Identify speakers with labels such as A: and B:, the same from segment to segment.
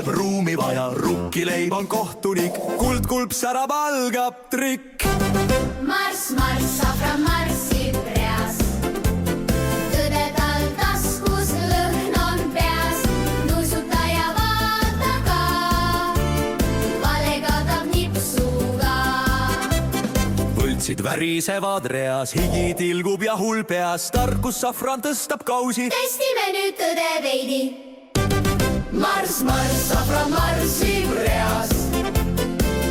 A: läheb ruumi vaja, rukkileib on kohtunik, kuldkulp särab, algab trikk.
B: Marss, marss, safran marssib reas, tõde tal taskus, lõhn on peas, nuusuta ja vaata ka, vale kaotab nipsuga.
A: Võltsid värisevad reas, higi tilgub ja hull peas, tarkus safran tõstab kausi.
B: Testime nüüd tõde veidi.
A: Marss, marss, safran marssib reas,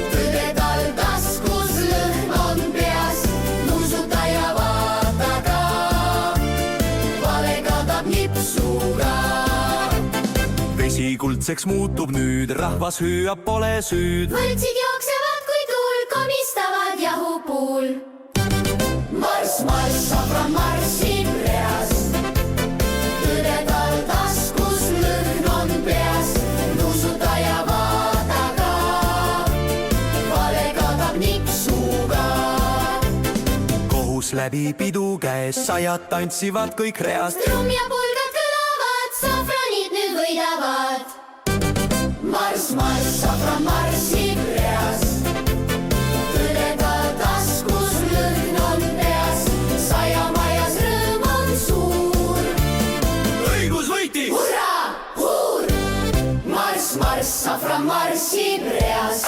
A: tõde tal taskus, lõhn on peas, nuusuta ja vaata ka, vale kaotab nipsuga. Vesi kuldseks muutub nüüd, rahvas hüüab, pole süüd.
B: Võltsid jooksevad kui tuul, komistavad jahupuul.
A: Marss, marss, safran marssib reas, tõde tal taskus, lõhn on peas, nuusuta ja vaata ka, vale kaotab nipsuga. Kohus läbi pidu käes, sajad tantsivad kõik reas.
B: Trumm ja pulgad kõlavad, safranid nüüd võidavad.
A: Marss, marss, safran marssib reas, tõde tal taskus, lõhn on peas, sajamajas rõõm on suur. Õigus võiti! Hurraa! Huur! Marss, marss, safran marssib reas,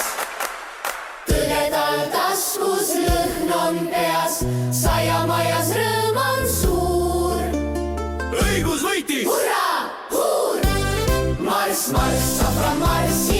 A: tõde tal taskus, lõhn on peas, sajamajas rõõm on suur. Õigus võiti! Hurraa! Huur! Marss, marss, safran marssib